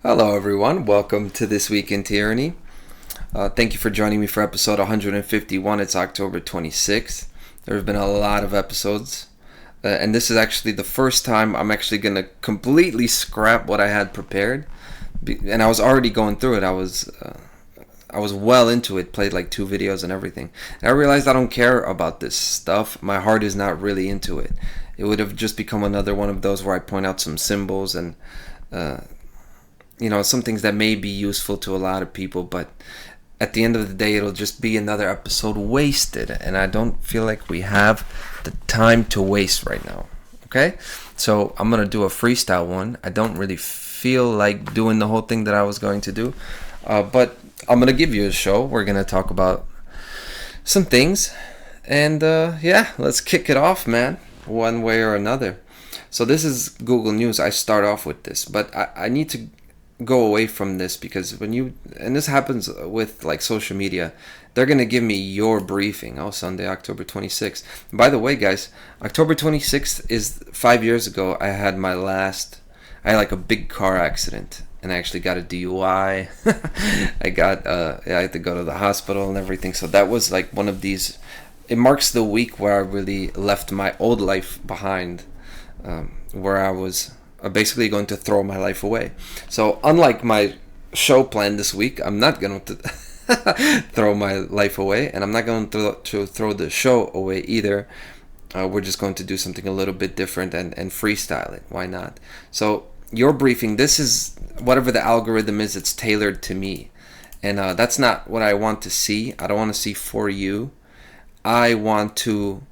Hello, everyone. Welcome to This Week in Tyranny. Thank you for joining me for episode 151. It's October 26th. There have been a lot of episodes, and this is actually the first time I'm actually going to completely scrap what I had prepared. And I was already going through it. I was well into it, played like 2 videos and everything. And I realized I don't care about this stuff. My heart is not really into it. It would have just become another one of those where I point out some symbols and some things that may be useful to a lot of people, but at the end of the day, it'll just be another episode wasted, and I don't feel like we have the time to waste right now. Okay? So I'm going to do a freestyle one. I don't really feel like doing the whole thing that I was going to do, but I'm going to give you a show. We're going to talk about some things, and let's kick it off, man, one way or another. So this is Google News. I start off with this, but I need to go away from this because and this happens with like social media, they're going to give me your briefing. Sunday, October 26th. By the way, guys, October 26th is 5 years ago. I had like a big car accident and I actually got a DUI. I had to go to the hospital and everything. So that was like one of these, it marks the week where I really left my old life behind, where I was basically going to throw my life away. So unlike my show plan this week, I'm not going to throw my life away, and I'm not going to throw the show away either. We're just going to do something a little bit different and freestyle it. Why not? So your briefing, this is whatever the algorithm is, it's tailored to me. And that's not what I want to see. I don't want to see for you. I want to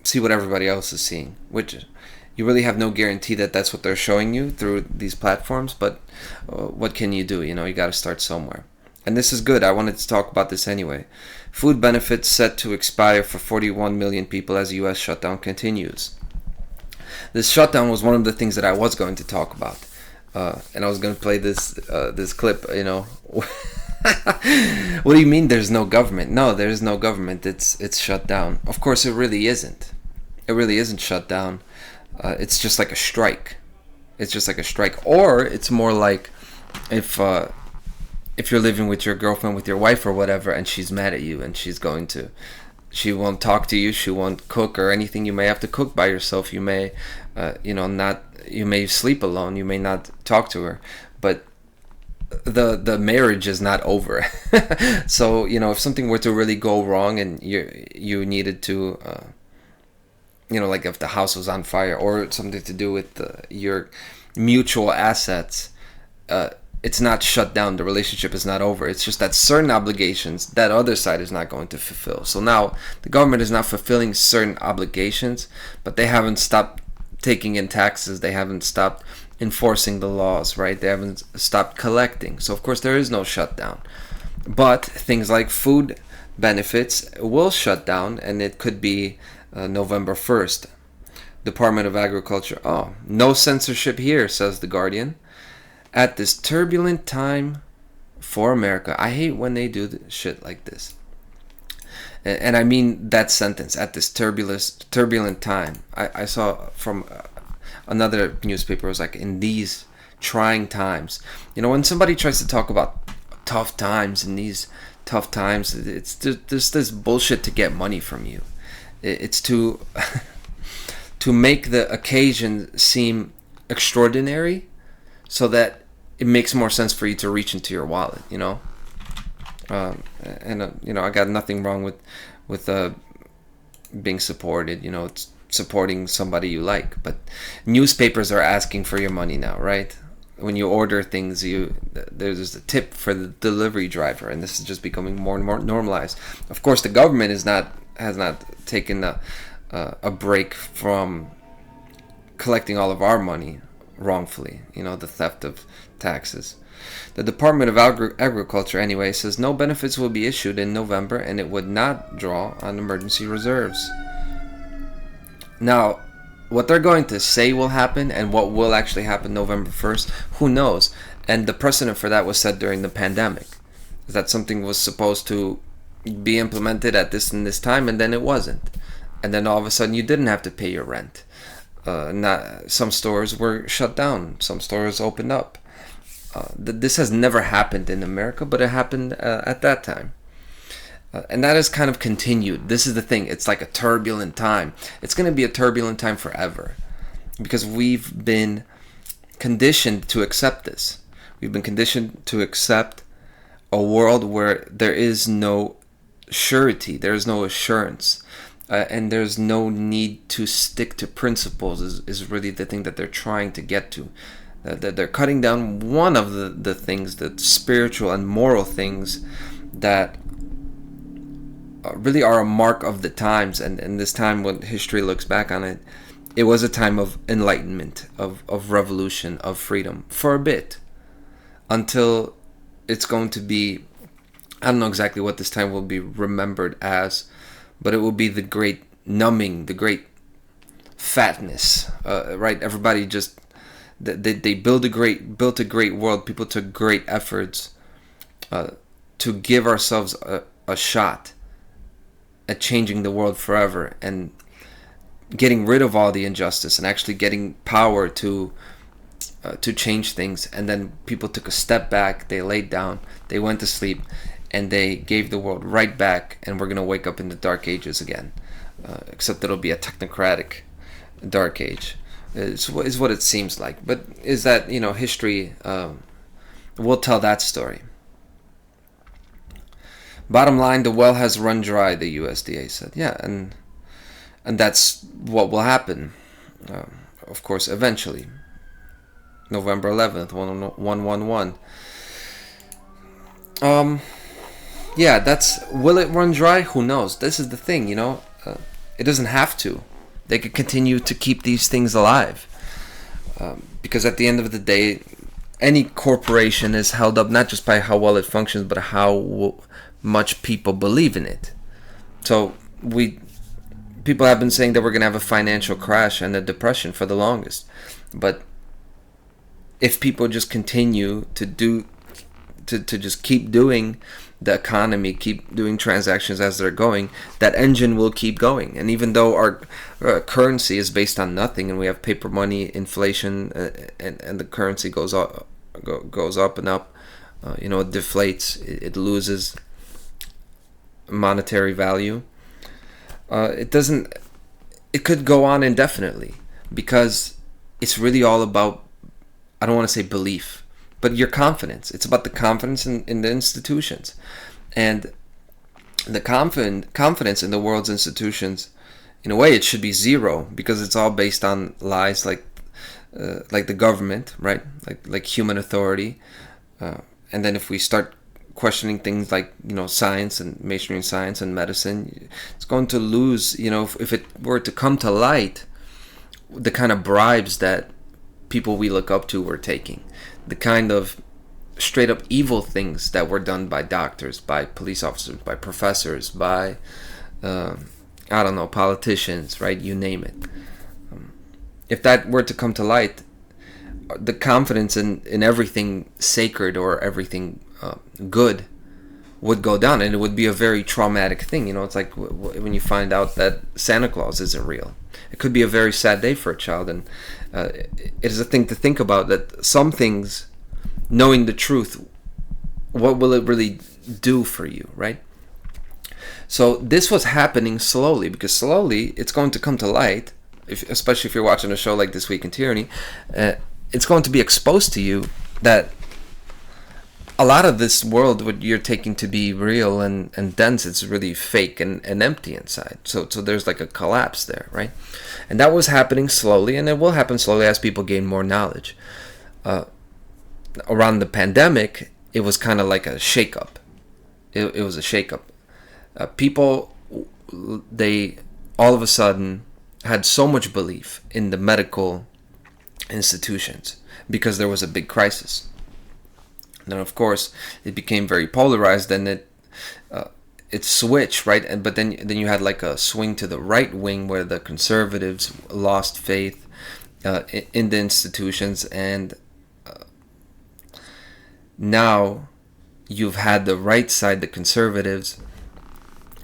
see what everybody else is seeing, which you really have no guarantee that that's what they're showing you through these platforms, but what can you do? You got to start somewhere. And this is good. I wanted to talk about this anyway. Food benefits set to expire for 41 million people as the U.S. shutdown continues. This shutdown was one of the things that I was going to talk about. And I was going to play this clip, What do you mean there's no government? No, there is no government. It's shut down. Of course, it really isn't. It really isn't shut down. It's just like a strike. It's just like a strike. Or it's more like if you're living with your girlfriend, with your wife or whatever, and she's mad at you and she won't talk to you, she won't cook or anything. You may have to cook by yourself. You may, you may sleep alone. You may not talk to her. But the marriage is not over. So, if something were to really go wrong and you needed to... like if the house was on fire or something to do with your mutual assets, it's not shut down. The relationship is not over. It's just that certain obligations that other side is not going to fulfill. So now the government is not fulfilling certain obligations, but they haven't stopped taking in taxes. They haven't stopped enforcing the laws, right? They haven't stopped collecting. So of course there is no shutdown. But things like food benefits will shut down, and it could be November 1st. Department of Agriculture. Oh, no censorship here, says The Guardian. At this turbulent time for America. I hate when they do shit like this. And I mean that sentence, at this turbulent time. I saw from another newspaper, it was like, in these trying times. When somebody tries to talk about tough times and these tough times, it's just this bullshit to get money from you. It's to make the occasion seem extraordinary, so that it makes more sense for you to reach into your wallet. I got nothing wrong with being supported. It's supporting somebody you like, but newspapers are asking for your money now, right? When you order things, there's a tip for the delivery driver, and this is just becoming more and more normalized. Of course, the government has not taken a break from collecting all of our money wrongfully, the theft of taxes. The Department of Agriculture, anyway, says no benefits will be issued in November, and it would not draw on emergency reserves. Now, what they're going to say will happen and what will actually happen November 1st, who knows? And the precedent for that was set during the pandemic. That something was supposed to be implemented at this and this time, and then it wasn't. And then all of a sudden you didn't have to pay your rent. Some stores were shut down. Some stores opened up. This has never happened in America, but it happened at that time. And that has kind of continued. This is the thing. It's like a turbulent time. It's going to be a turbulent time forever because we've been conditioned to accept this. We've been conditioned to accept a world where there is no surety, there is no assurance, and there's no need to stick to principles is really the thing that they're trying to get to. That they're cutting down one of the things, the spiritual and moral things that really are a mark of the times. And this time, when history looks back on it, it was a time of enlightenment, of revolution, of freedom for a bit, until it's going to be, I don't know exactly what this time will be remembered as, but it will be the great numbing, the great fatness, right? Everybody just, they built a great world. People took great efforts to give ourselves a shot at changing the world forever and getting rid of all the injustice and actually getting power to change things. And then people took a step back, they laid down, they went to sleep, and they gave the world right back, and we're going to wake up in the dark ages again, except it'll be a technocratic dark age is what it seems like. But is that, history will tell that story. Bottom line, the well has run dry, the USDA said. Yeah, and that's what will happen, of course, eventually. November 11th, 111. Yeah, will it run dry? Who knows? This is the thing, it doesn't have to. They could continue to keep these things alive. Because at the end of the day, any corporation is held up not just by how well it functions, but how much people believe in it. So people have been saying that we're going to have a financial crash and a depression for the longest. But if people just continue to just keep doing the economy, keep doing transactions as they're going, that engine will keep going. And even though our currency is based on nothing, and we have paper money, inflation, and the currency goes up and up, it deflates, it loses monetary value. It could go on indefinitely, because it's really all about, I don't want to say belief, but your confidence. It's about the confidence in the institutions. And the confidence in the world's institutions, in a way, it should be zero, because it's all based on lies, like the government, right? Like human authority. And then if we start questioning things like, science and mainstream science and medicine, it's going to lose, if it were to come to light, the kind of bribes that people we look up to were taking, the kind of straight up evil things that were done by doctors, by police officers, by professors, by politicians, right? You name it. If that were to come to light, the confidence in everything sacred or everything good would go down, and it would be a very traumatic thing. It's like when you find out that Santa Claus isn't real. It could be a very sad day for a child, and it is a thing to think about, that some things, knowing the truth, what will it really do for you, right? So this was happening slowly, because slowly it's going to come to light, especially if you're watching a show like This Week in Tyranny, it's going to be exposed to you that a lot of this world, what you're taking to be real and dense, it's really fake and empty inside. So there's like a collapse there, right? And that was happening slowly, and it will happen slowly as people gain more knowledge. Around the pandemic, it was kind of like a shakeup. It was a shakeup. People, they all of a sudden had so much belief in the medical institutions because there was a big crisis. Then, of course, it became very polarized, and it switched, right? But then you had like a swing to the right wing, where the conservatives lost faith in the institutions, and now you've had the right side, the conservatives,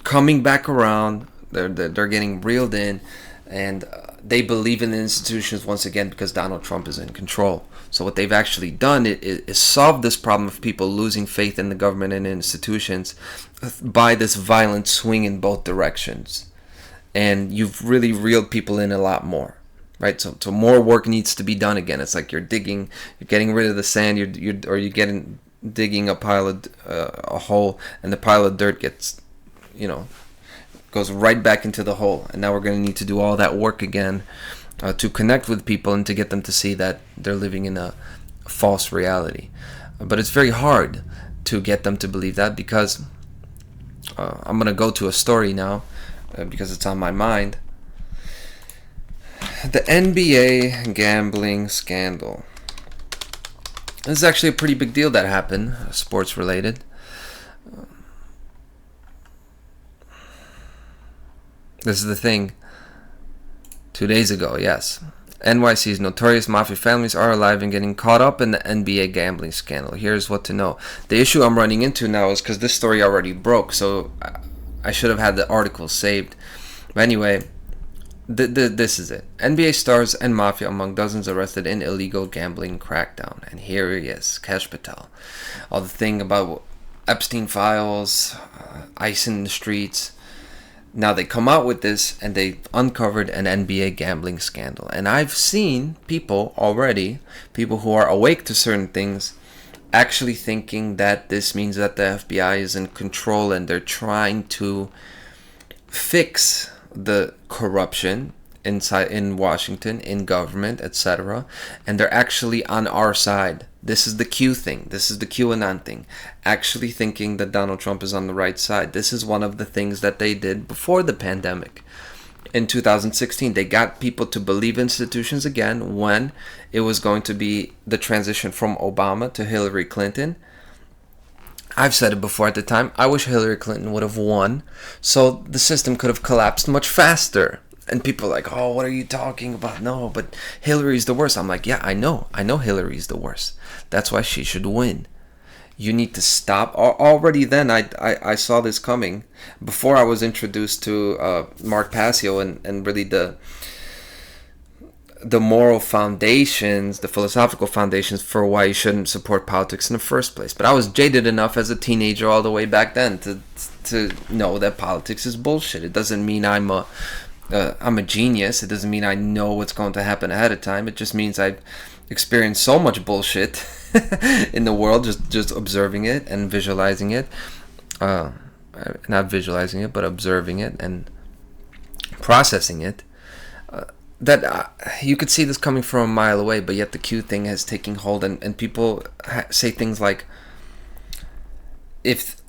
coming back around. They're getting reeled in, and they believe in the institutions once again because Donald Trump is in control. So what they've actually done is solve this problem of people losing faith in the government and institutions by this violent swing in both directions. And you've really reeled people in a lot more, right? So more work needs to be done again. It's like you're getting rid of the sand, you're digging a hole, and the pile of dirt gets, goes right back into the hole. And now we're going to need to do all that work again to connect with people and to get them to see that they're living in a false reality. But it's very hard to get them to believe that, because I'm going to go to a story now because it's on my mind. The NBA gambling scandal. This is actually a pretty big deal that happened, sports related. This is the thing. 2 days ago, yes. NYC's notorious mafia families are alive and getting caught up in the NBA gambling scandal. Here's what to know. The issue I'm running into now is because this story already broke, so I should have had the article saved. But anyway, this is it. NBA stars and mafia among dozens arrested in illegal gambling crackdown. And here he is, Kesh Patel. All the thing about Epstein files, ice in the streets. Now they come out with this and they uncovered an NBA gambling scandal. And I've seen people already, people who are awake to certain things, actually thinking that this means that the FBI is in control and they're trying to fix the corruption in Washington, in government, etc. And they're actually on our side. This is the Q thing. This is the QAnon thing. Actually thinking that Donald Trump is on the right side. This is one of the things that they did before the pandemic. In 2016, they got people to believe institutions again when it was going to be the transition from Obama to Hillary Clinton. I've said it before at the time. I wish Hillary Clinton would have won, so the system could have collapsed much faster. And people are like, oh, what are you talking about? No, but Hillary's the worst. I'm like, yeah, I know Hillary's the worst. That's why she should win. You need to stop. Already then, I saw this coming. Before I was introduced to Mark Passio and really the moral foundations, the philosophical foundations for why you shouldn't support politics in the first place. But I was jaded enough as a teenager all the way back then to know that politics is bullshit. It doesn't mean I'm a genius. It doesn't mean I know what's going to happen ahead of time. It just means I've experienced so much bullshit in the world, just observing it and visualizing it. Not visualizing it, but observing it and processing it. That you could see this coming from a mile away, but yet the Q thing has taken hold, and people say things like, if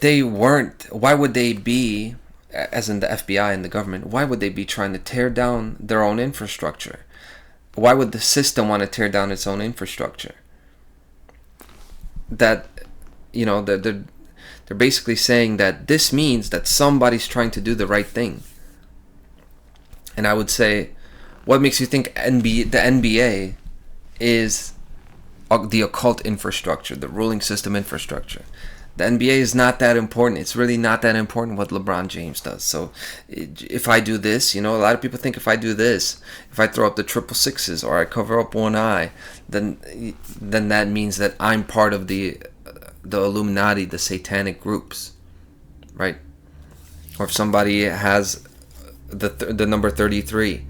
they weren't, why would they be, as in the FBI and the government, why would they be trying to tear down their own infrastructure? Why would the system want to tear down its own infrastructure? That, they're basically saying that this means that somebody's trying to do the right thing. And I would say, what makes you think the NBA is the occult infrastructure, the ruling system infrastructure? The NBA is not that important. It's really not that important what LeBron James does. So if I do this, a lot of people think if I do this, if I throw up the 666 or I cover up one eye, then that means that I'm part of the Illuminati, the satanic groups, right? Or if somebody has the number 33,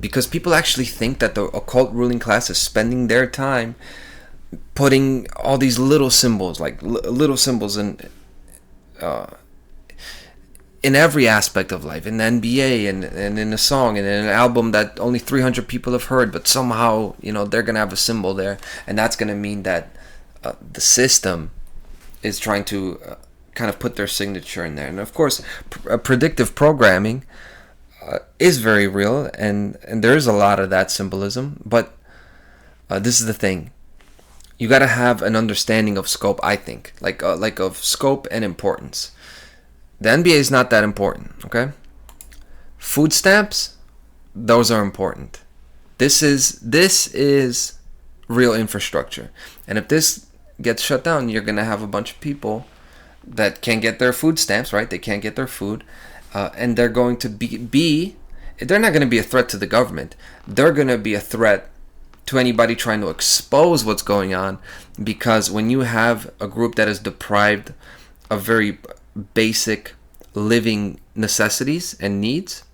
because people actually think that the occult ruling class is spending their time putting all these little symbols, like little symbols in every aspect of life, in the NBA and in a song and in an album that only 300 people have heard, but somehow they're gonna have a symbol there, and that's gonna mean that the system is trying to kind of put their signature in there. And of course, predictive programming is very real, and there is a lot of that symbolism. But this is the thing: you got to have an understanding of scope. I think, like of scope and importance. The NBA is not that important. Okay, food stamps, those are important. This is real infrastructure, and if this gets shut down, you're gonna have a bunch of people that can't get their food stamps. Right? They can't get their food. And they're going to be they're not going to be a threat to the government. They're going to be a threat to anybody trying to expose what's going on, because when you have a group that is deprived of very basic living necessities and needs,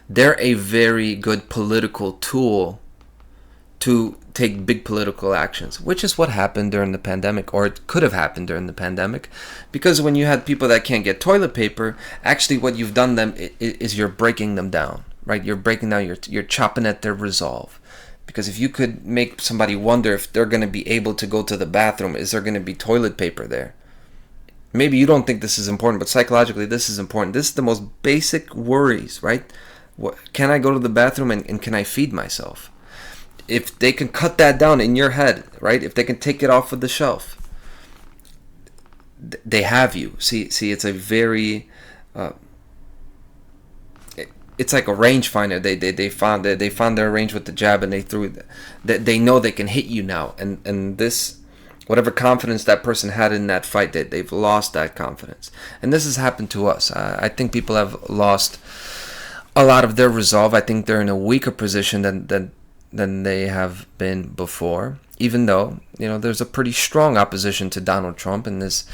they're a very good political tool to take big political actions, which is what happened during the pandemic, or it could have happened during the pandemic, because when you had people that can't get toilet paper, actually what you've done them is you're breaking them down, right? You're breaking down, you're chopping at their resolve. Because if you could make somebody wonder if they're going to be able to go to the bathroom, is there going to be toilet paper there? Maybe you don't think this is important, but psychologically this is important. This is the most basic worries, right? Can I go to the bathroom and can I feed myself? If they can cut that down in your head, right? If they can take it off of the shelf, they have you. See, it's a very, it's like a rangefinder. They found their range with the jab, and they know they can hit you now. And this, whatever confidence that person had in that fight, they've lost that confidence. And this has happened to us. I think people have lost a lot of their resolve. I think they're in a weaker position than they have been before, even though, you know, there's a pretty strong opposition to Donald Trump in this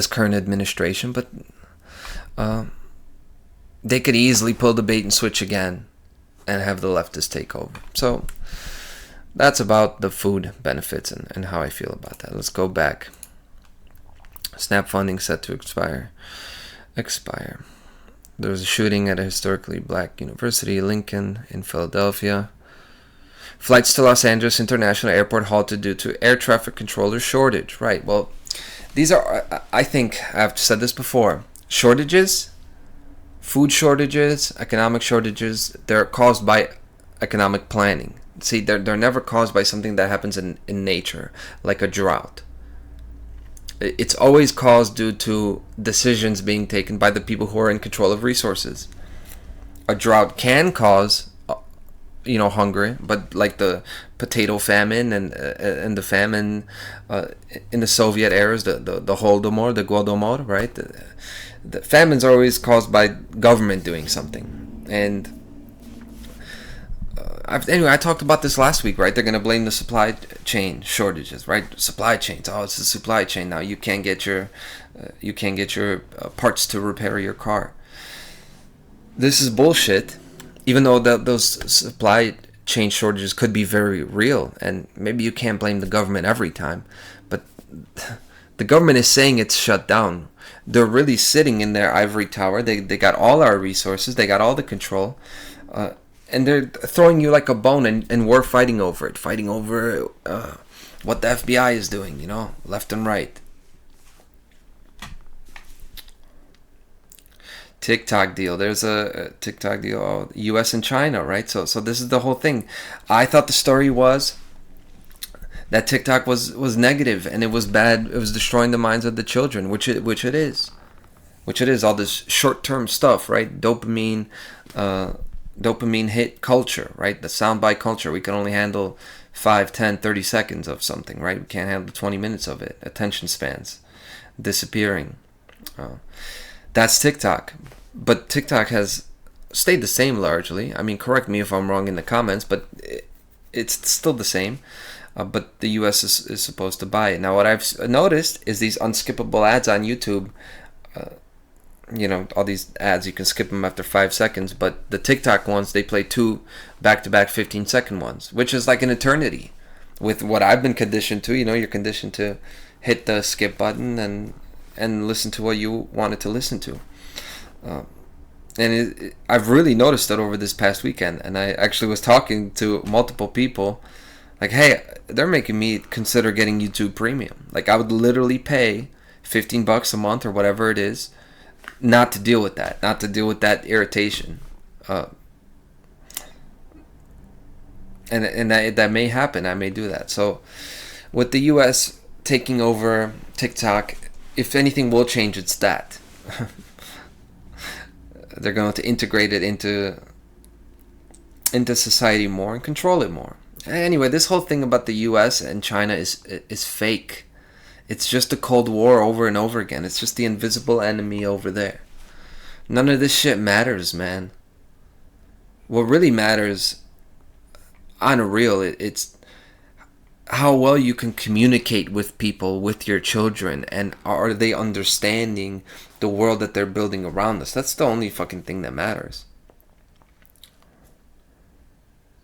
current administration, but they could easily pull the bait and switch again and have the leftists take over. So that's about the food benefits and how I feel about that. Let's go back. SNAP funding set to expire. There was a shooting at a historically black university, Lincoln, in Philadelphia. Flights to Los Angeles International Airport halted due to air traffic controller shortage. Right, well, these are, I think, I've said this before, shortages, food shortages, economic shortages, they're caused by economic planning. See, they're never caused by something that happens in nature, like a drought. It's always caused due to decisions being taken by the people who are in control of resources. A drought can cause hunger, but like the potato famine and the famine in the Soviet eras, the Holodomor, the Głodomor, right? The famines are always caused by government doing something. And I talked about this last week, right? They're going to blame the supply chain shortages, right? Supply chains. Oh, it's the supply chain now. You can't get your parts to repair your car. This is bullshit. Even though those supply chain shortages could be very real, and maybe you can't blame the government every time, but the government is saying it's shut down. They're really sitting in their ivory tower. They got all our resources. They got all the control. And they're throwing you like a bone, and we're fighting over it. Fighting over what the FBI is doing, left and right. TikTok deal. There's a TikTok deal. U.S. and China, right? So this is the whole thing. I thought the story was that TikTok was negative and it was bad. It was destroying the minds of the children, which it is. All this short-term stuff, right? Dopamine hit culture, right? The soundbite culture. We can only handle 5, 10, 30 seconds of something, right? We can't handle 20 minutes of it. Attention spans disappearing. That's TikTok. But TikTok has stayed the same largely. I mean, correct me if I'm wrong in the comments, but it's still the same. But the US is supposed to buy it. Now, what I've noticed is these unskippable ads on YouTube. All these ads, you can skip them after 5 seconds. But the TikTok ones, they play 2 back-to-back 15-second ones, which is like an eternity. With what I've been conditioned to, you're conditioned to hit the skip button and listen to what you wanted to listen to. I've really noticed that over this past weekend, and I actually was talking to multiple people, like, hey, they're making me consider getting YouTube Premium. Like, I would literally pay $15 a month or whatever it is, not to deal with that irritation. And that may happen. I may do that. So, with the U.S. taking over TikTok, if anything will change, it's that. They're going to integrate it into society more and control it more. Anyway, this whole thing about the U.S. and China is fake. It's just a Cold War over and over again. It's just the invisible enemy over there. None of this shit matters, man. What really matters, on a real, it's how well you can communicate with people, with your children, and are they understanding the world that they're building around us. That's the only fucking thing that matters.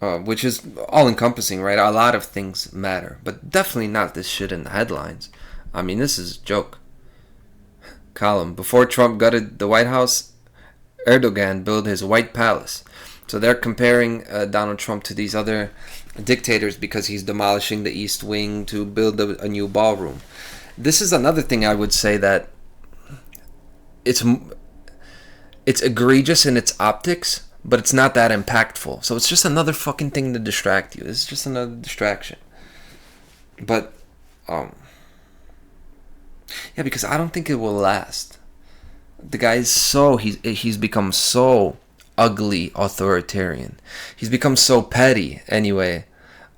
Which is all encompassing, right? A lot of things matter, but definitely not this shit in the headlines. I mean, this is a joke. Column: before Trump gutted the White House, Erdogan built his White Palace. So they're comparing Donald Trump to these other dictators because he's demolishing the East Wing to build a new ballroom. This is another thing I would say that it's egregious in its optics, but it's not that impactful. So it's just another fucking thing to distract you. It's just another distraction. But yeah, because I don't think it will last. The guy is he's become so ugly authoritarian. He's become so petty anyway.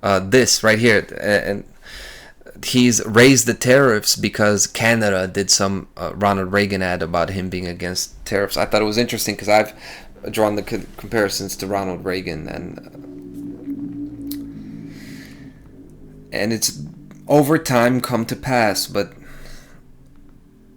This right here, and he's raised the tariffs because Canada did some Ronald Reagan ad about him being against tariffs. I thought it was interesting because I've drawn the comparisons to Ronald Reagan, and it's over time come to pass, but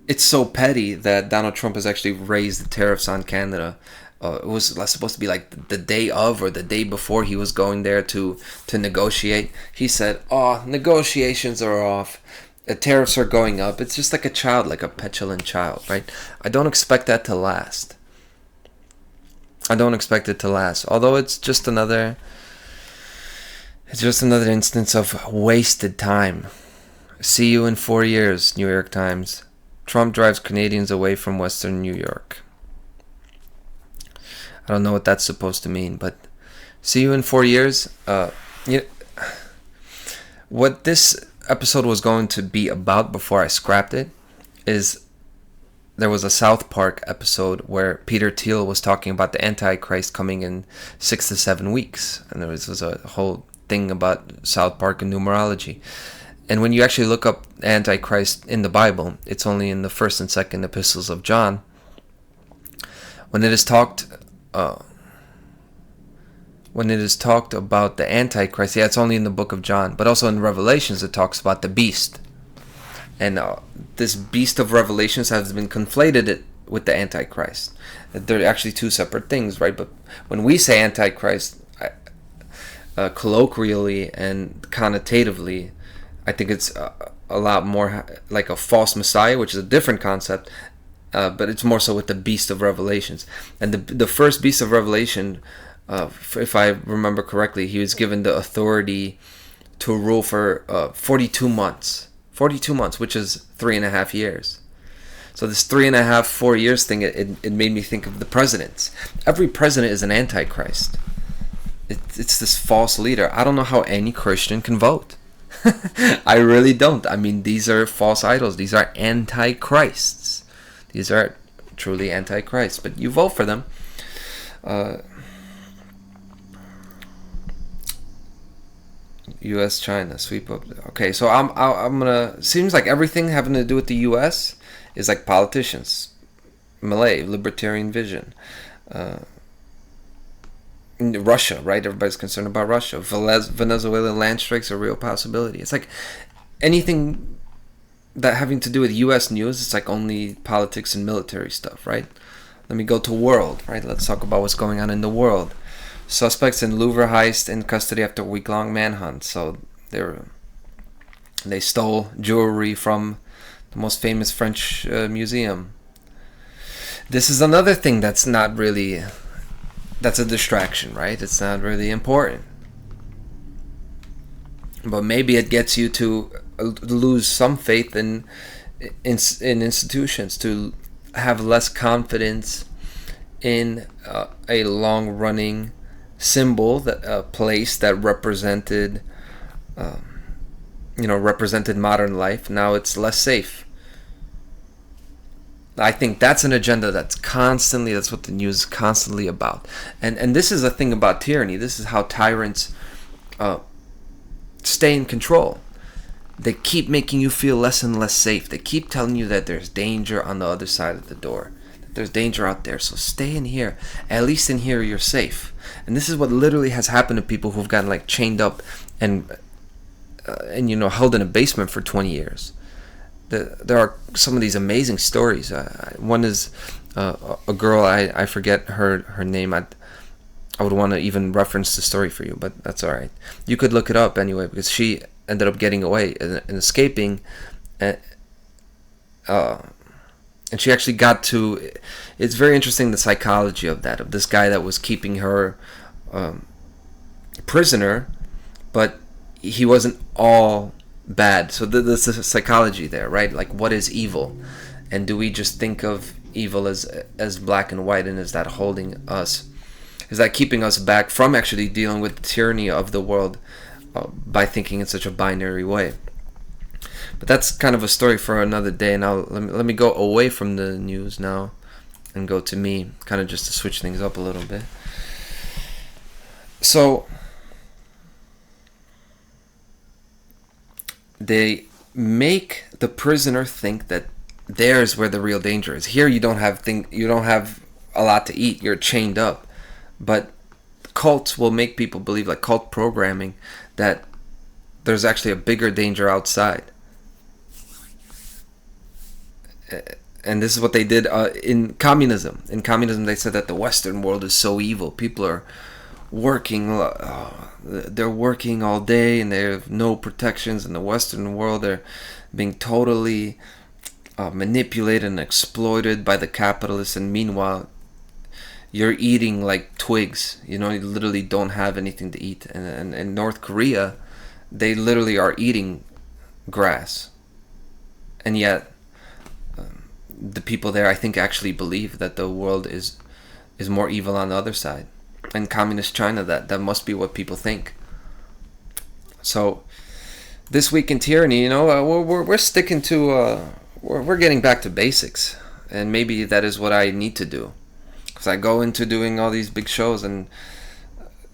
it's so petty that Donald Trump has actually raised the tariffs on Canada. It was supposed to be like the day of or the day before he was going there to negotiate. He said, "Oh, negotiations are off. The tariffs are going up." It's just like a child, like a petulant child, right? I don't expect that to last. I don't expect it to last. Although it's just another instance of wasted time. See you in 4 years, New York Times. Trump drives Canadians away from Western New York. I don't know what that's supposed to mean, but see you in 4 years. What this episode was going to be about before I scrapped it is there was a South Park episode where Peter Thiel was talking about the Antichrist coming in 6 to 7 weeks. And there was a whole thing about South Park and numerology. And when you actually look up Antichrist in the Bible, it's only in the 1st and 2nd epistles of John. When it is talked about the Antichrist, yeah, it's only in the book of John, but also in Revelations it talks about the beast. And this beast of Revelations has been conflated with the Antichrist. They're actually two separate things, right? But when we say Antichrist, colloquially and connotatively, I think it's a lot more like a false messiah, which is a different concept, but it's more so with the beast of Revelations. And the first beast of Revelation, if I remember correctly, he was given the authority to rule for 42 months. 42 months, which is 3.5 years. So this 3.5, 4 years thing, it made me think of the presidents. Every president is an antichrist. It's this false leader. I don't know how any Christian can vote. I really don't. I mean, these are false idols. These are antichrists. These are truly antichrists. But you vote for them. U.S. China sweep up. Okay, so I'm gonna. Seems like everything having to do with the U.S. is like politicians, Malay, libertarian vision, Russia, right? Everybody's concerned about Russia. Venezuelan land strikes are a real possibility. It's like anything that having to do with U.S. news. It's like only politics and military stuff, right? Let me go to world, right? Let's talk about what's going on in the world. Suspects in Louvre heist in custody after a week-long manhunt. So they stole jewelry from the most famous French museum. This is another thing that's not really... That's a distraction, right? It's not really important. But maybe it gets you to lose some faith in institutions, to have less confidence in a long-running symbol, that a place that represented modern life. Now it's less safe. I think that's an agenda that's what the news is constantly about. And this is a thing about tyranny. This is how tyrants stay in control. They keep making you feel less and less safe. They keep telling you that there's danger on the other side of the door. There's danger out there, so stay in here. At least in here you're safe. And this is what literally has happened to people who've gotten like chained up and held in a basement for 20 years. There are some of these amazing stories. One is a girl, I forget her name. I would want to even reference the story for you, but that's all right. You could look it up anyway, because she ended up getting away and escaping. And she actually got to... It's very interesting, the psychology of that, of this guy that was keeping her prisoner, but he wasn't all bad. So there's a psychology there, right? Like, what is evil? And do we just think of evil as black and white, and is that holding us? Is that keeping us back from actually dealing with the tyranny of the world by thinking in such a binary way? But that's kind of a story for another day. Now let me go away from the news now and go to me, kind of just to switch things up a little bit. So they make the prisoner think that there's where the real danger is. Here you don't have a lot to eat. You're chained up. But cults will make people believe, like cult programming, that there's actually a bigger danger outside. And this is what they did in communism. In communism, they said that the Western world is so evil. People are working, they're working all day, and they have no protections. In the Western world, they're being totally manipulated and exploited by the capitalists. And meanwhile, you're eating like twigs. You literally don't have anything to eat. And in North Korea, they literally are eating grass. And yet, the people there, I think, actually believe that the world is more evil on the other side. In communist China, that must be what people think. So, this week in tyranny, we're sticking to, we're getting back to basics. And maybe that is what I need to do. Because I go into doing all these big shows and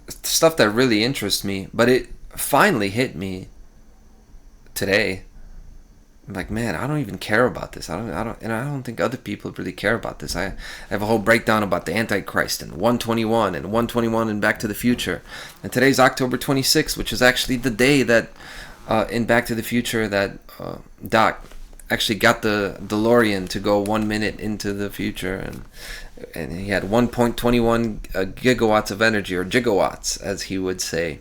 stuff that really interests me. But it finally hit me today. I'm like, man, I don't even care about this. I don't think other people really care about this. I have a whole breakdown about the Antichrist and 121 and Back to the Future. And today's October 26th, which is actually the day that in Back to the Future that Doc actually got the DeLorean to go 1 minute into the future, and he had 1.21 gigawatts of energy, or gigawatts, as he would say.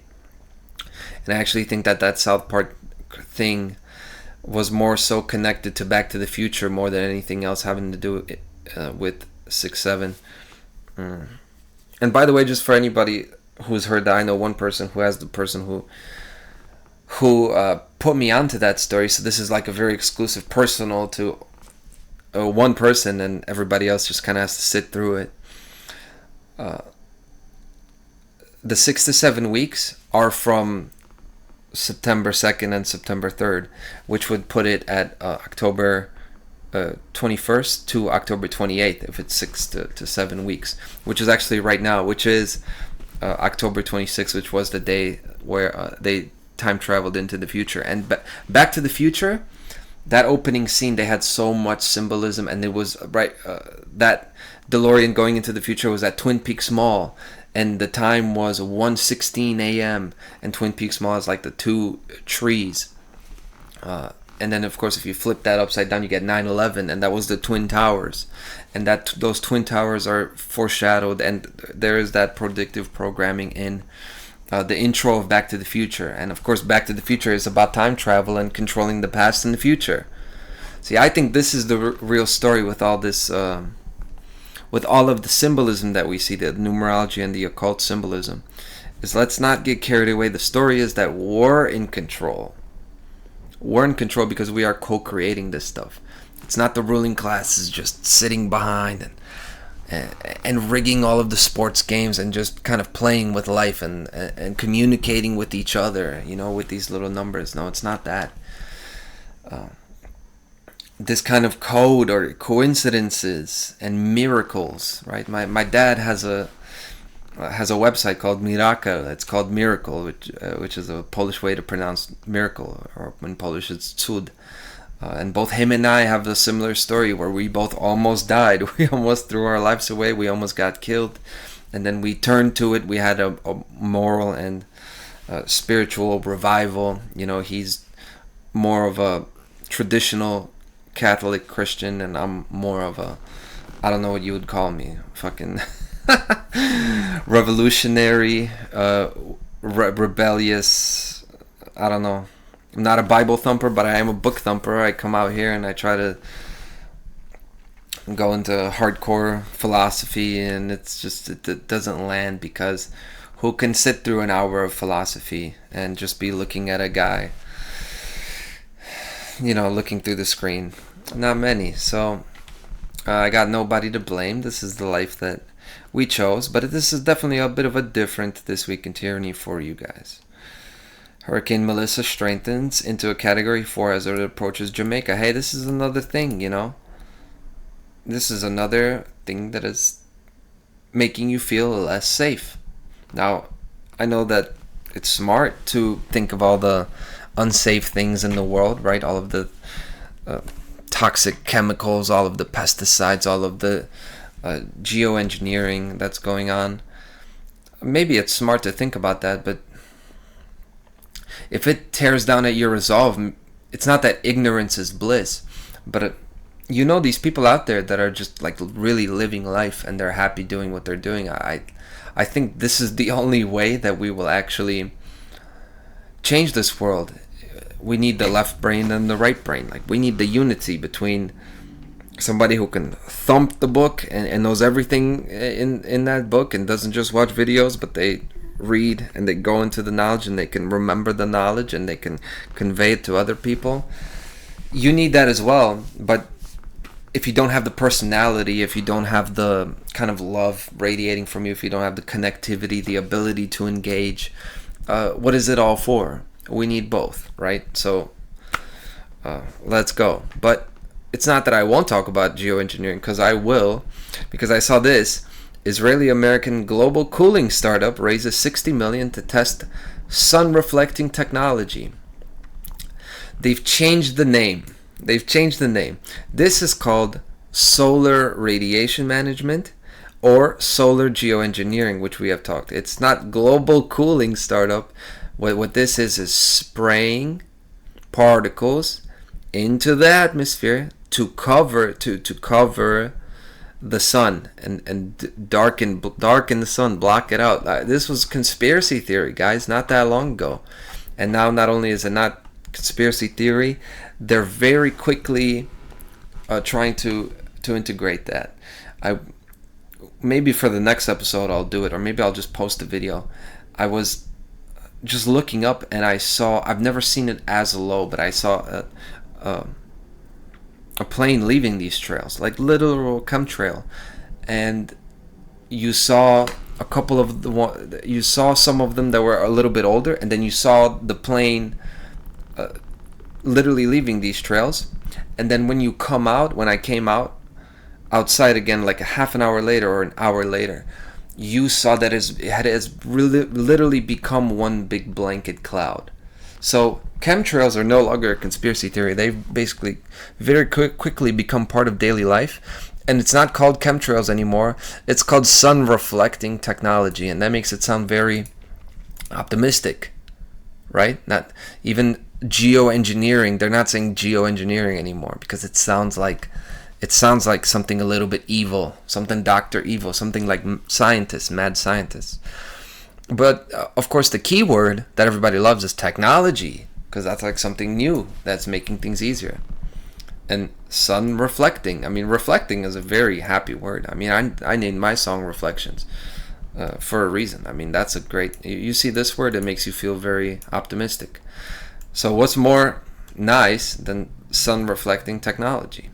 And I actually think that South Park thing was more so connected to Back to the Future more than anything else having to do with 6-7. And by the way, just for anybody who's heard that, I know one person who has the person who put me onto that story. So this is like a very exclusive, personal to one person, and everybody else just kind of has to sit through it. The 6 to 7 weeks are from September 2nd and September 3rd, which would put it at October 21st to October 28th, if it's 6 to 7 weeks, which is actually right now, which is October 26th, which was the day where they time traveled into the future. And Back to the Future, that opening scene, they had so much symbolism, and it was that DeLorean going into the future was at Twin Peaks Mall, and the time was 1:16 a.m. and Twin Peaks Mall is like the two trees. And then, of course, if you flip that upside down, you get 9/11, and that was the Twin Towers. And those Twin Towers are foreshadowed, and there is that predictive programming in the intro of Back to the Future. And, of course, Back to the Future is about time travel and controlling the past and the future. See, I think this is the real story with all this... with all of the symbolism that we see, the numerology and the occult symbolism, is let's not get carried away. The story is that we're in control. We're in control because we are co-creating this stuff. It's not the ruling classes just sitting behind and rigging all of the sports games and just kind of playing with life and communicating with each other, with these little numbers. No, it's not that. This kind of code or coincidences and miracles, right? My dad has a website called Miraka. It's called Miracle, which is a Polish way to pronounce miracle, or in Polish it's cud. And both him and I have a similar story where we both almost died. We almost threw our lives away. We almost got killed. And then we turned to it. We had a moral and spiritual revival. You know, he's more of a traditional Catholic Christian, and I'm more of a, I don't know what you would call me, fucking revolutionary, rebellious, I don't know. I'm not a Bible thumper, but I am a book thumper. I come out here and I try to go into hardcore philosophy, and it's just, it doesn't land, because who can sit through an hour of philosophy and just be looking at a guy, you know, looking through the screen? Not many. So I got nobody to blame. This is the life that we chose, but this is definitely a bit of a different This Week in Tyranny for you guys. Hurricane Melissa strengthens into a Category 4 as it approaches Jamaica. Hey, this is another thing, you know. This is another thing that is making you feel less safe. Now, I know that it's smart to think of all the unsafe things in the world, right? All of the toxic chemicals, all of the pesticides, all of the geoengineering that's going on. Maybe it's smart to think about that, but if it tears down at your resolve, it's not that ignorance is bliss, but you know, these people out there that are just like really living life and they're happy doing what they're doing. I think this is the only way that we will actually change this world. We need the left brain and the right brain. Like, we need the unity between somebody who can thump the book and knows everything in that book and doesn't just watch videos, but they read and they go into the knowledge and they can remember the knowledge and they can convey it to other people. You need that as well, but if you don't have the personality, if you don't have the kind of love radiating from you, if you don't have the connectivity, the ability to engage, what is it all for? We need both, right? So let's go. But it's not that I won't talk about geoengineering, because I will, because I saw this. Israeli-American global cooling startup raises $60 million to test sun-reflecting technology. They've changed the name. This is called solar radiation management or solar geoengineering, which we have talked. It's not global cooling startup. What this is spraying particles into the atmosphere to cover the sun and darken the sun, block it out. This was conspiracy theory, guys, not that long ago. And now not only is it not conspiracy theory, they're very quickly trying to integrate that. Maybe for the next episode I'll do it, or maybe I'll just post a video. I was just looking up and I saw, I've never seen it as low, but I saw a plane leaving these trails, like literal chemtrail, and you saw a couple of you saw some of them that were a little bit older, and then you saw the plane literally leaving these trails. And then when I came outside again, like a half an hour later or an hour later, you saw that it has really literally become one big blanket cloud. So chemtrails are no longer a conspiracy theory. They've basically very quickly become part of daily life. And it's not called chemtrails anymore. It's called sun reflecting technology. And that makes it sound very optimistic, right? Not even geoengineering. They're not saying geoengineering anymore, because it sounds like something a little bit evil, something Dr. Evil, something like scientists, mad scientists. But of course, the key word that everybody loves is technology, because that's like something new that's making things easier. And sun reflecting. I mean, reflecting is a very happy word. I mean, I named my song Reflections for a reason. I mean, that's a great. You see this word, it makes you feel very optimistic. So what's more nice than sun reflecting technology?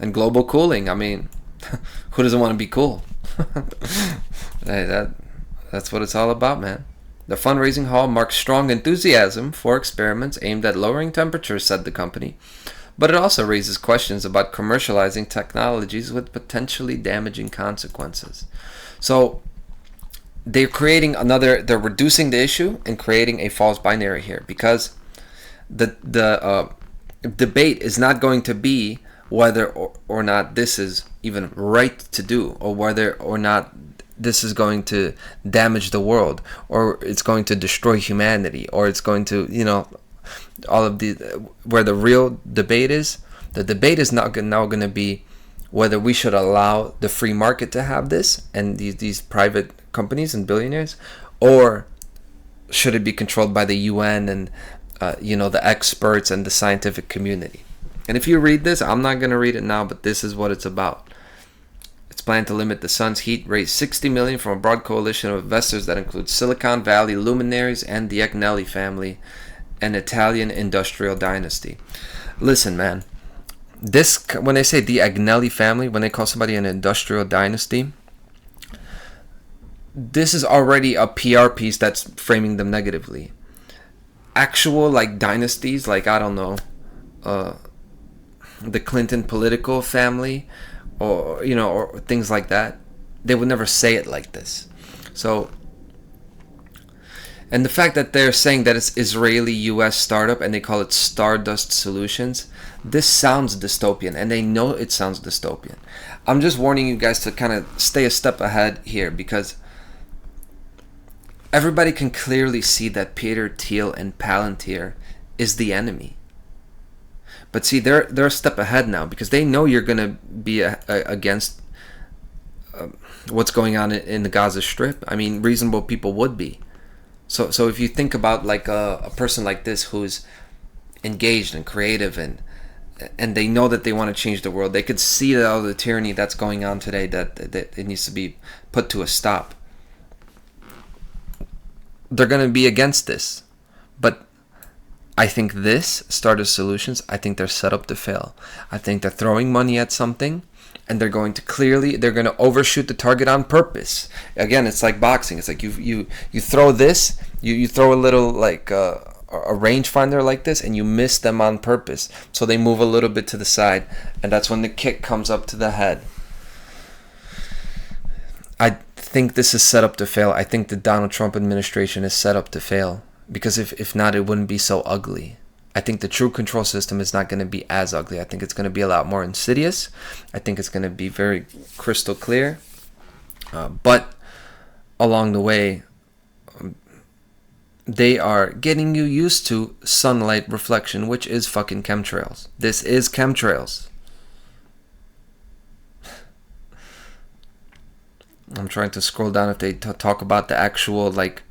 And global cooling. I mean, who doesn't want to be cool? Hey, that's what it's all about, man. The fundraising haul marks strong enthusiasm for experiments aimed at lowering temperatures, said the company. But it also raises questions about commercializing technologies with potentially damaging consequences. So they're reducing the issue and creating a false binary here, because the debate is not going to be whether or not this is even right to do, or whether or not this is going to damage the world, or it's going to destroy humanity, or it's going to, all of the, where the real debate is. The debate is now going to be whether we should allow the free market to have this and these private companies and billionaires, or should it be controlled by the UN and the experts and the scientific community. And if you read this, I'm not going to read it now, but this is what it's about. It's planned to limit the sun's heat, raise $60 million from a broad coalition of investors that includes Silicon Valley luminaries and the Agnelli family, an Italian industrial dynasty. Listen, man, this, when they say the Agnelli family, when they call somebody an industrial dynasty, this is already a PR piece that's framing them negatively. Actual, like, dynasties, like, I don't know, the Clinton political family, or things like that, they would never say it like this. So, and the fact that they're saying that it's Israeli-US startup and they call it Stardust Solutions, this sounds dystopian, and they know it sounds dystopian. I'm just warning you guys to kind of stay a step ahead here, because everybody can clearly see that Peter Thiel and Palantir is the enemy. But see, they're a step ahead now, because they know you're going to be against what's going on in the Gaza Strip. I mean, reasonable people would be. So if you think about like a person like this who's engaged and creative, and they know that they want to change the world, they could see that all the tyranny that's going on today, that it needs to be put to a stop. They're going to be against this. But I think this, Stardust Solutions, I think they're set up to fail. I think they're throwing money at something, and they're going to overshoot the target on purpose. Again, it's like boxing. It's like you throw this, you throw a little, like a rangefinder like this, and you miss them on purpose. So they move a little bit to the side, and that's when the kick comes up to the head. I think this is set up to fail. I think the Donald Trump administration is set up to fail. Because if not, it wouldn't be so ugly. I think the true control system is not going to be as ugly. I think it's going to be a lot more insidious. I think it's going to be very crystal clear. But along the way, they are getting you used to sunlight reflection, which is fucking chemtrails. This is chemtrails. I'm trying to scroll down if they talk about the actual, like,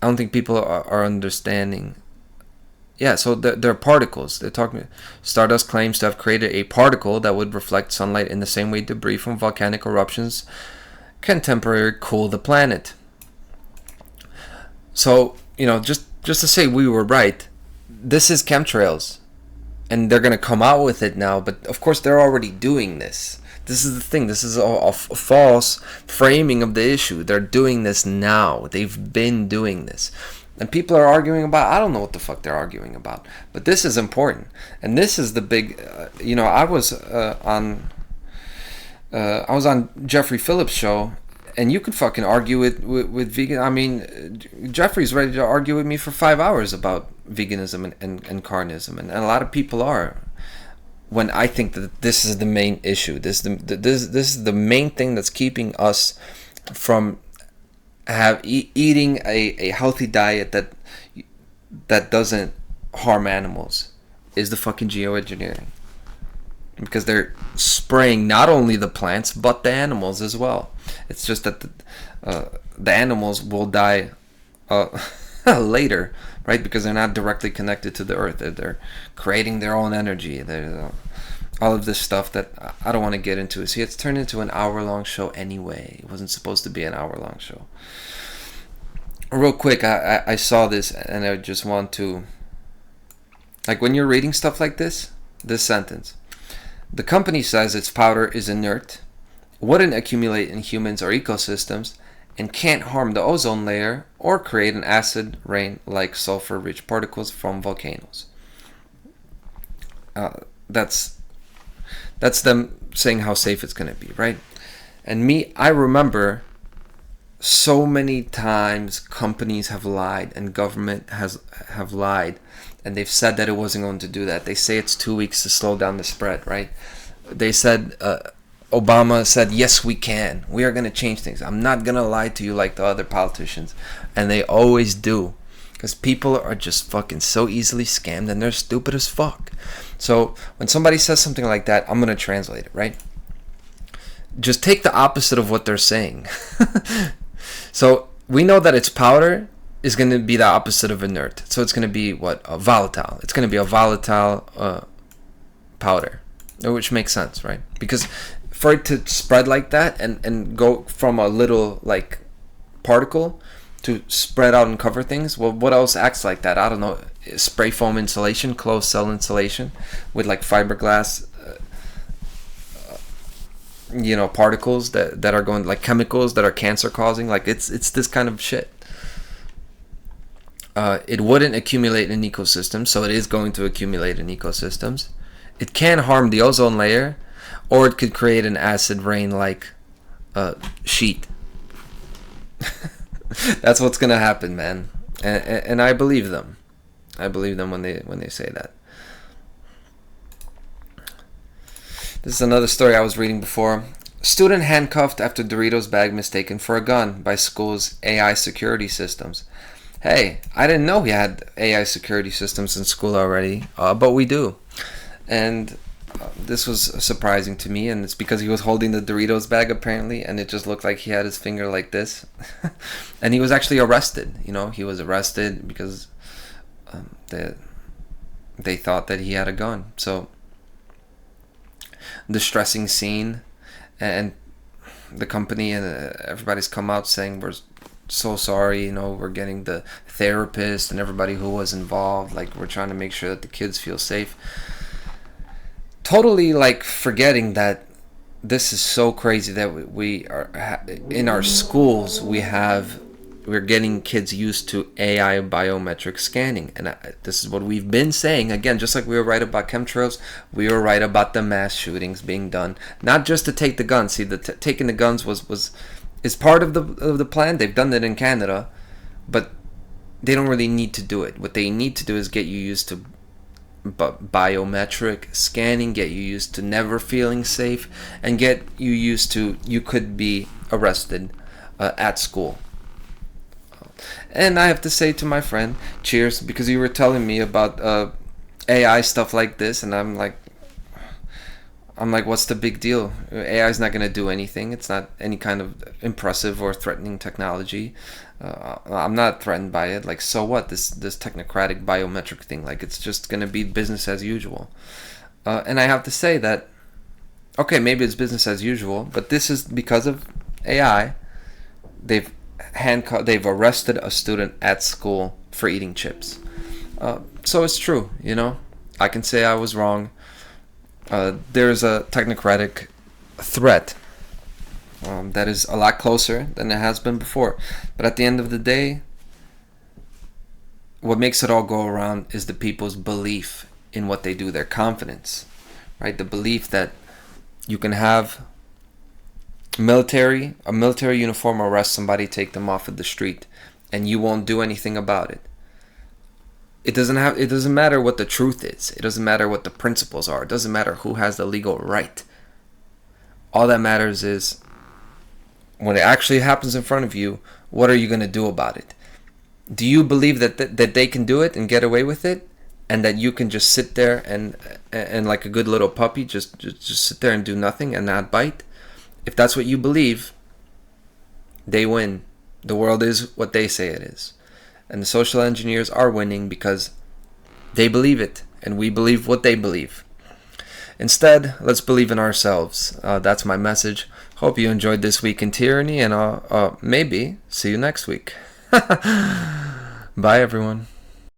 I don't think people are understanding. Yeah, so they're particles. They're talking. Stardust claims to have created a particle that would reflect sunlight in the same way debris from volcanic eruptions can temporarily cool the planet. So, just to say we were right, this is chemtrails. And they're going to come out with it now, but of course they're already doing this. This is the thing. This is a false framing of the issue. They're doing this now. They've been doing this. And people are arguing about, I don't know what the fuck they're arguing about. But this is important. And this is the big, I was on Jeffrey Phillips' show, and you could fucking argue with vegan. I mean, Jeffrey's ready to argue with me for 5 hours about veganism and carnism. And a lot of people are. When I think that this is the main issue, this is the main thing that's keeping us from eating a healthy diet that doesn't harm animals, is the fucking geoengineering. Because they're spraying not only the plants but the animals as well. It's just that the animals will die later, right? Because they're not directly connected to the earth. They're creating their own energy. All of this stuff that I don't want to get into. See, it's turned into an hour-long show anyway. It wasn't supposed to be an hour-long show. Real quick, I saw this, and I just want to... Like, when you're reading stuff like this sentence. The company says its powder is inert, wouldn't accumulate in humans or ecosystems, and can't harm the ozone layer or create an acid rain like sulfur-rich particles from volcanoes. That's them saying how safe it's going to be, right? And I remember So many times companies have lied and government have lied, and they've said that it wasn't going to do that. They say it's 2 weeks to slow down the spread, right? They said, Obama said, yes, we can. We are going to change things. I'm not going to lie to you like the other politicians. And they always do. Because people are just fucking so easily scammed, and they're stupid as fuck. So when somebody says something like that, I'm going to translate it, right? Just take the opposite of what they're saying. So we know that its powder is going to be the opposite of inert. So it's going to be what? A volatile. It's going to be a volatile powder, which makes sense, right? Because for it to spread like that and go from a little like particle to spread out and cover things, well, what else acts like that? I don't know. Spray foam insulation, closed cell insulation with like fiberglass particles that are going, like chemicals that are cancer causing. Like it's this kind of shit. It wouldn't accumulate in ecosystems, so it is going to accumulate in ecosystems. It can harm the ozone layer, or it could create an acid rain like sheet. That's what's gonna happen, man. And I believe them. I believe them when they say that. This is another story I was reading before. Student handcuffed after Doritos bag mistaken for a gun by school's AI security systems. Hey, I didn't know we had AI security systems in school already, but we do. And this was surprising to me, and it's because he was holding the Doritos bag apparently, and it just looked like he had his finger like this. And he was actually arrested. He was arrested because they thought that he had a gun. So distressing scene, and the company and everybody's come out saying we're so sorry, we're getting the therapist and everybody who was involved, like we're trying to make sure that the kids feel safe. Totally like forgetting that this is so crazy that we are in our schools we're getting kids used to AI biometric scanning. And this is what we've been saying. Again, just like we were right about chemtrails, we were right about the mass shootings being done. Not just to take the guns. See, taking the guns is part of the plan. They've done it in Canada, but they don't really need to do it. What they need to do is get you used to biometric scanning, get you used to never feeling safe, and get you used to you could be arrested at school. And I have to say to my friend, cheers, because you were telling me about AI stuff like this, and I'm like, what's the big deal? AI is not going to do anything. It's not any kind of impressive or threatening technology. I'm not threatened by it. Like, so what? This technocratic biometric thing, like, it's just going to be business as usual. And I have to say that, okay, maybe it's business as usual, but this is because of AI. They've arrested a student at school for eating chips. So it's true, I can say I was wrong. There's a technocratic threat that is a lot closer than it has been before. But at the end of the day, what makes it all go around is the people's belief in what they do, their confidence, right? The belief that you can have a military uniform arrest somebody, take them off of the street, and you won't do anything about it. It doesn't matter what the truth is. It doesn't matter what the principles are. It doesn't matter who has the legal right. All that matters is when it actually happens in front of you, what are you going to do about it? Do you believe that they can do it and get away with it, and that you can just sit there and like a good little puppy just sit there and do nothing and not bite? If that's what you believe, they win. The world is what they say it is. And the social engineers are winning because they believe it, and we believe what they believe. Instead, let's believe in ourselves. That's my message. Hope you enjoyed this week in Tyranny, and I'll maybe see you next week. Bye, everyone.